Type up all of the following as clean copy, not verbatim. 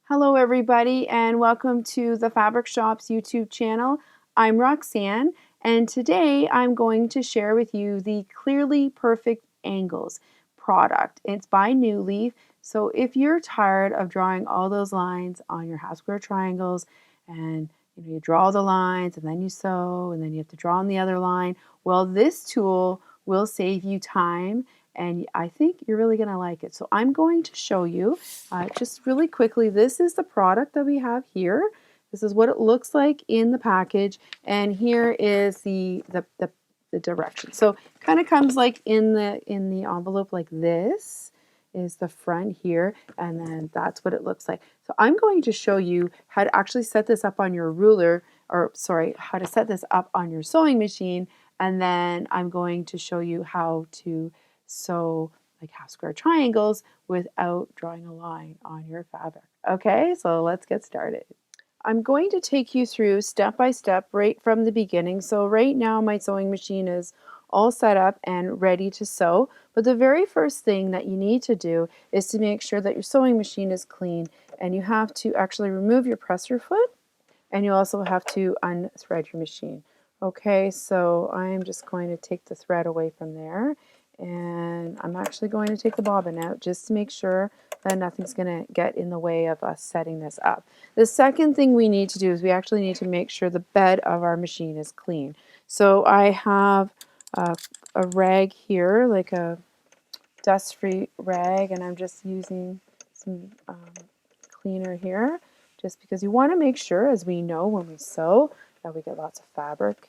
Hello everybody and welcome to the Fabric Shop's YouTube channel. I'm Roxanne and today I'm going to share with you the Clearly Perfect Angles product. It's by New Leaf, so if you're tired of drawing all those lines on your half square triangles and you draw the lines and then you sew and then you have to draw on the other line, well, this tool will save you time and I think you're really going to like it. So I'm going to show you just really quickly. This is the product that we have here. This is what it looks like in the package, and here is the direction. So it kind of comes like in the envelope like this is the front here, and then that's what it looks like. So I'm going to show you how to actually set this up on your ruler, or sorry, how to set this up on your sewing machine, and then I'm going to show you how to sew like half square triangles without drawing a line on your fabric. Okay, so let's get started. I'm going to take you through step by step right from the beginning. So right now my sewing machine is all set up and ready to sew. But the very first thing that you need to do is to make sure that your sewing machine is clean, and you have to actually remove your presser foot, and you also have to unthread your machine. Okay, so I'm just going to take the thread away from there, and I'm actually going to take the bobbin out just to make sure that nothing's going to get in the way of us setting this up. The second thing we need to do is we actually need to make sure the bed of our machine is clean. So I have a rag here, like a dust-free rag, and I'm just using some cleaner here, just because you want to make sure, as we know when we sew, that we get lots of fabric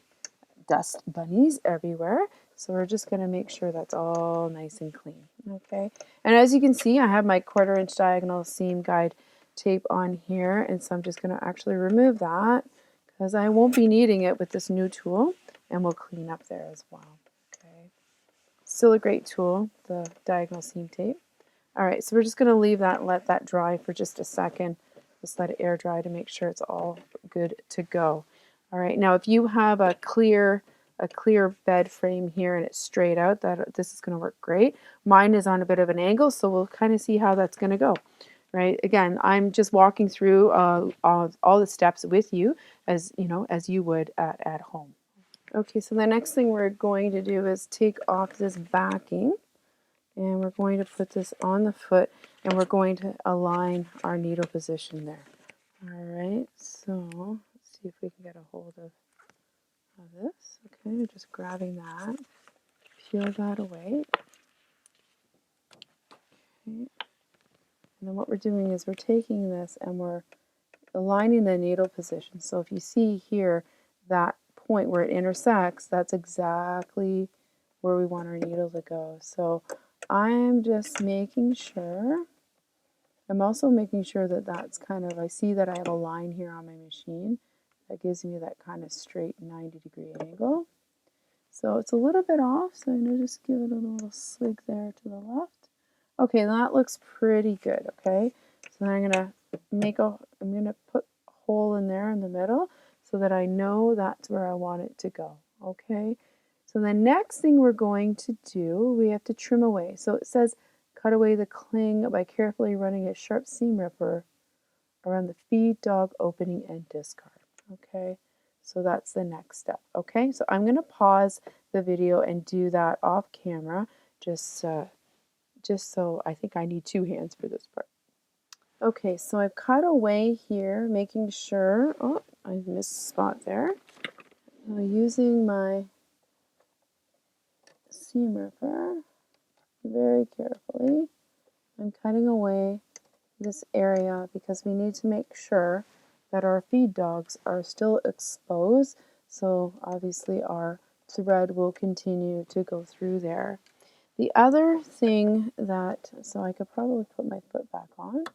dust bunnies everywhere. So we're just going to make sure that's all nice and clean. Okay, and as you can see, I have my 1/4 inch diagonal seam guide tape on here, and so I'm just going to actually remove that because I won't be needing it with this new tool, and we'll clean up there as well. Okay, still a great tool, the diagonal seam tape. All right, so we're just going to leave that and let that dry for just a second. Just let it air dry to make sure it's all good to go. All right, now if you have a clear bed frame here and it's straight out, this is going to work great. Mine is on a bit of an angle, so we'll kind of see how that's going to go. Right, again, I'm just walking through all the steps with you, as you would at home. Okay, so the next thing we're going to do is take off this backing, and we're going to put this on the foot, and we're going to align our needle position there. All right, so let's see if we can get a hold of this. Okay, just grabbing that, peel that away. Okay. And then what we're doing is we're taking this and we're aligning the needle position. So if you see here, that point where it intersects, that's exactly where we want our needle to go. So I'm just making sure. I'm also making sure that that's kind of, I see that I have a line here on my machine that gives me that kind of straight 90-degree angle. So it's a little bit off, so I'm going to just give it a little swig there to the left. Okay, that looks pretty good, okay? So then I'm going to put a hole in there in the middle so that I know that's where I want it to go, okay? So the next thing we're going to do, we have to trim away. So it says cut away the cling by carefully running a sharp seam ripper around the feed dog opening and discard. Okay, so that's the next step. Okay, so I'm going to pause the video and do that off camera, just so I think I need 2 hands for this part. Okay, so I've cut away here, making sure, oh, I missed a spot there. Using my seam ripper very carefully, I'm cutting away this area because we need to make sure that our feed dogs are still exposed, so obviously our thread will continue to go through there. The other thing that, so I could probably put my foot back on,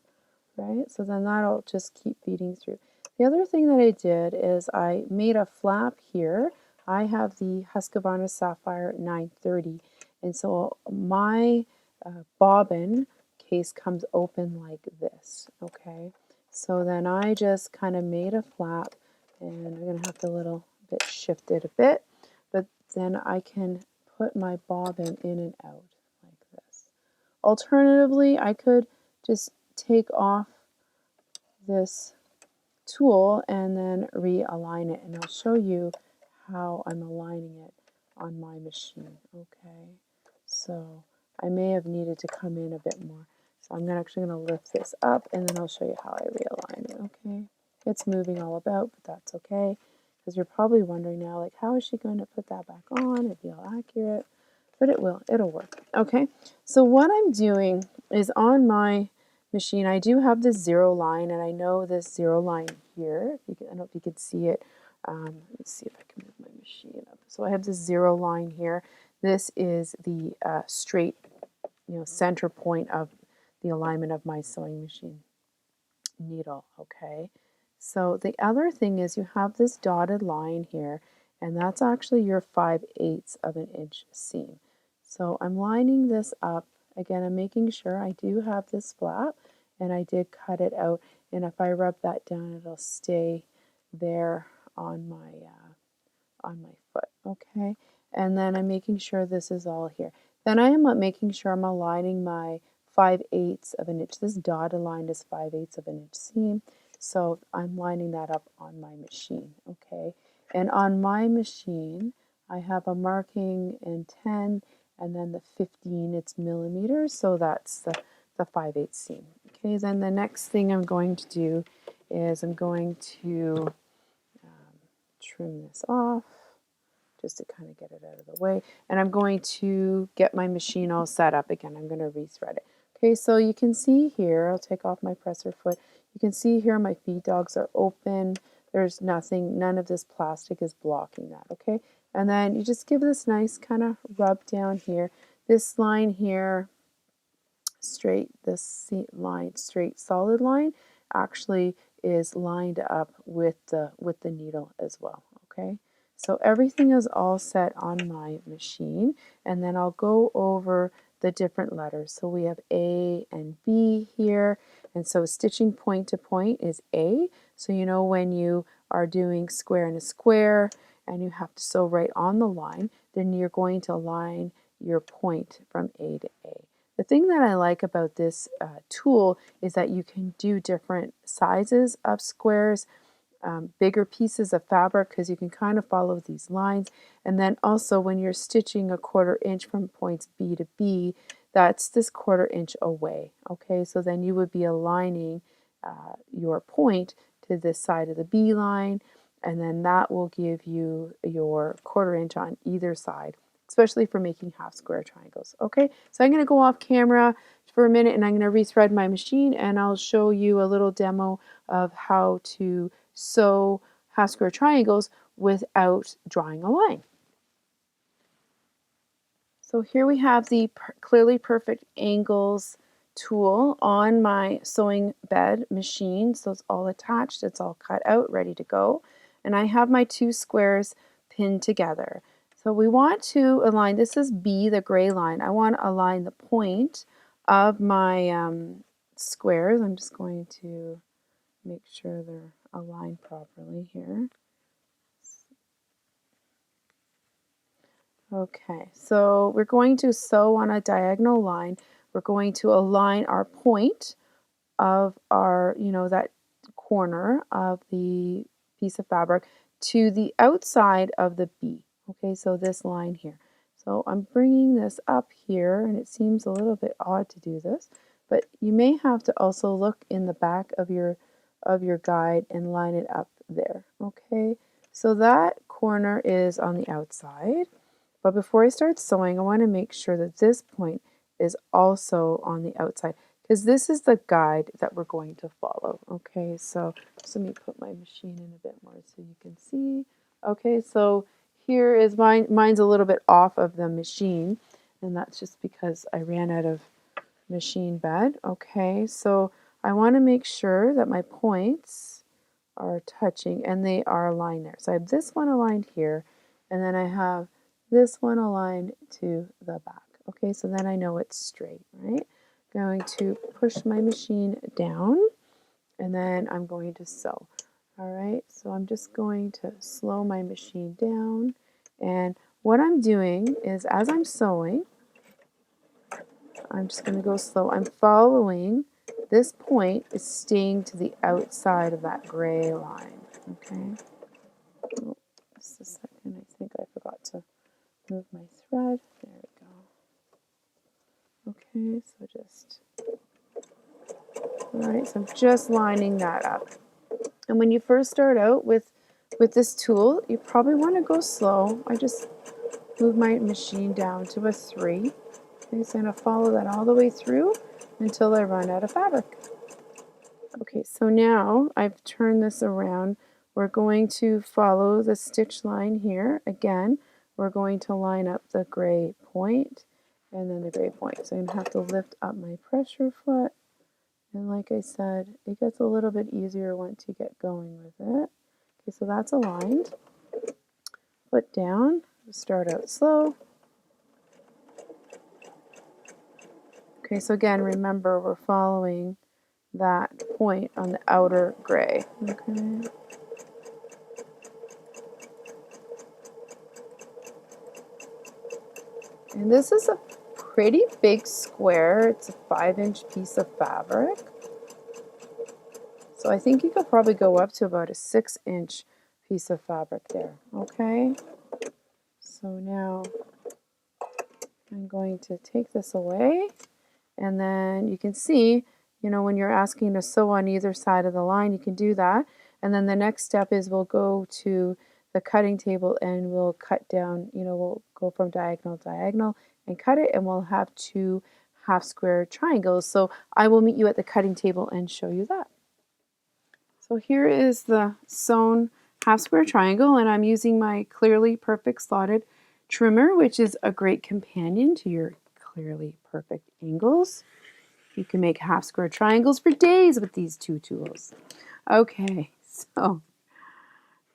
right? So then that'll just keep feeding through. The other thing that I did is I made a flap here. I have the Husqvarna Sapphire 930, and so my bobbin case comes open like this, okay? So then I just kind of made a flap, and I'm going to have to a little bit shift it a bit, but then I can put my bobbin in and out like this. Alternatively, I could just take off this tool and then realign it, and I'll show you how I'm aligning it on my machine. Okay, so I may have needed to come in a bit more. So I'm actually going to lift this up and then I'll show you how I realign it. Okay, it's moving all about, but that's okay, because you're probably wondering now, like, how is she going to put that back on and be all accurate? But it'll work. Okay, so what I'm doing is on my machine, I do have this zero line, and I know this zero line here. I don't know if you can see it. Let's see if I can move my machine up. So I have this zero line here. This is the straight, center point of the alignment of my sewing machine needle. Okay. So the other thing is you have this dotted line here, and that's actually your 5/8 of an inch seam. So I'm lining this up. Again, I'm making sure I do have this flap, and I did cut it out. And if I rub that down, it'll stay there on my foot. Okay, and then I'm making sure this is all here. Then I am making sure I'm aligning my 5/8 of an inch. This dotted line is 5/8 of an inch seam. So I'm lining that up on my machine. Okay, and on my machine, I have a marking in 10, and then the 15, it's millimeters, so that's the 5/8 seam. Okay, then the next thing I'm going to do is I'm going to trim this off just to kind of get it out of the way, and I'm going to get my machine all set up again. I'm going to rethread it. Okay, so you can see here, I'll take off my presser foot. You can see here my feed dogs are open. There's nothing, none of this plastic is blocking that. Okay, and then you just give this nice kind of rub down here. This line here, straight, this line, straight solid line, actually is lined up with the needle as well. Okay, so everything is all set on my machine, and then I'll go over the different letters. So we have A and B here, and so stitching point to point is A. So you know when you are doing square in a square and you have to sew right on the line, then you're going to line your point from A to A. The thing that I like about this tool is that you can do different sizes of squares, bigger pieces of fabric, because you can kind of follow these lines. And then also when you're stitching a 1/4 inch from points B to B, that's this 1/4 inch away. Okay, so then you would be aligning your point to this side of the B line, and then that will give you your 1/4 inch on either side, especially for making half square triangles. Okay, so I'm going to go off camera for a minute and I'm going to rethread my machine, and I'll show you a little demo of how to sew half square triangles without drawing a line. So here we have the Clearly Perfect Angles tool on my sewing bed machine. So it's all attached, it's all cut out, ready to go. And I have my two squares pinned together. So we want to align, this is B, the gray line. I want to align the point of my squares. I'm just going to make sure they're aligned properly here. Okay, so we're going to sew on a diagonal line. We're going to align our point of our, that corner of the piece of fabric to the outside of the B. Okay, so this line here. So I'm bringing this up here, and it seems a little bit odd to do this, but you may have to also look in the back of your guide and line it up there. Okay, so that corner is on the outside. But before I start sewing, I want to make sure that this point is also on the outside, because this is the guide that we're going to follow. Okay, so just let me put my machine in a bit more so you can see. Okay, so here is mine's a little bit off of the machine, and that's just because I ran out of machine bed. Okay, so I want to make sure that my points are touching and they are aligned there. So I have this one aligned here, and then I have this one aligned to the back. Okay, so then I know it's straight, right? Going to push my machine down, and then I'm going to sew. All right, so I'm just going to slow my machine down, and what I'm doing is as I'm sewing, I'm just going to go slow. I'm following this point is staying to the outside of that gray line, okay? Oh, just a second, I think I forgot to move my thread. There we go. Okay, so just, all right, so I'm just lining that up. And when you first start out with this tool, you probably want to go slow. I just move my machine down to a 3. Okay, so I'm going to follow that all the way through until I run out of fabric. Okay, so now I've turned this around. We're going to follow the stitch line here. Again, we're going to line up the gray point and then the gray point. So I'm going to have to lift up my pressure foot. And like I said, it gets a little bit easier once you get going with it. Okay, so that's aligned. Foot down, start out slow. Okay, so again, remember we're following that point on the outer gray. Okay. And this is a pretty big square. It's a 5-inch piece of fabric. So I think you could probably go up to about a 6-inch piece of fabric there. Okay. So now I'm going to take this away, and then you can see, you know, when you're asking to sew on either side of the line, you can do that. And then the next step is we'll go to the cutting table and we'll cut down, you know, we'll go from diagonal to diagonal and cut it, and we'll have 2 half square triangles. So I will meet you at the cutting table and show you that. So here is the sewn half square triangle, and I'm using my Clearly Perfect slotted trimmer, which is a great companion to your Clearly Perfect angles. You can make half square triangles for days with these 2 tools. Okay, so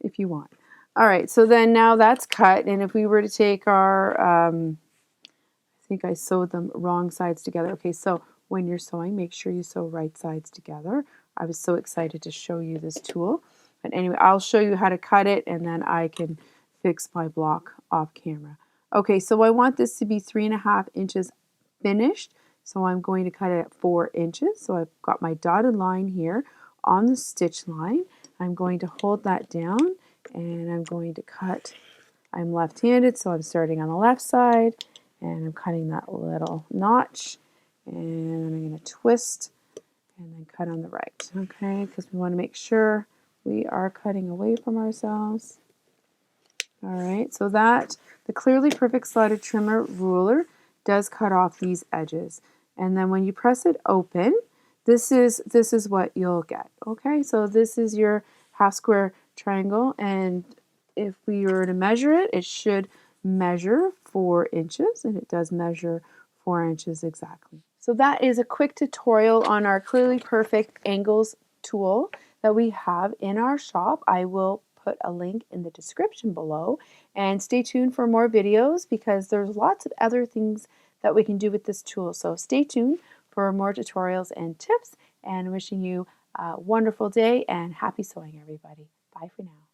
if you want. All right, so then now that's cut, and if we were to take our, I think I sewed them wrong sides together. Okay, so when you're sewing, make sure you sew right sides together. I was so excited to show you this tool. But anyway, I'll show you how to cut it, and then I can fix my block off camera. Okay, so I want this to be 3.5 inches finished. So I'm going to cut it at 4 inches. So I've got my dotted line here on the stitch line. I'm going to hold that down, and I'm going to cut. I'm left-handed, so I'm starting on the left side, and I'm cutting that little notch, and I'm going to twist and then cut on the right, okay, because we want to make sure we are cutting away from ourselves. All right, so that the Clearly Perfect slotted trimmer ruler does cut off these edges, and then when you press it open, this is what you'll get. Okay, so this is your half square triangle, and if we were to measure it, it should measure 4 inches, and it does measure 4 inches exactly. So that is a quick tutorial on our Clearly Perfect angles tool that we have in our shop. I will put a link in the description below, and stay tuned for more videos because there's lots of other things that we can do with this tool. So stay tuned for more tutorials and tips, and wishing you a wonderful day and happy sewing, everybody. Bye for now.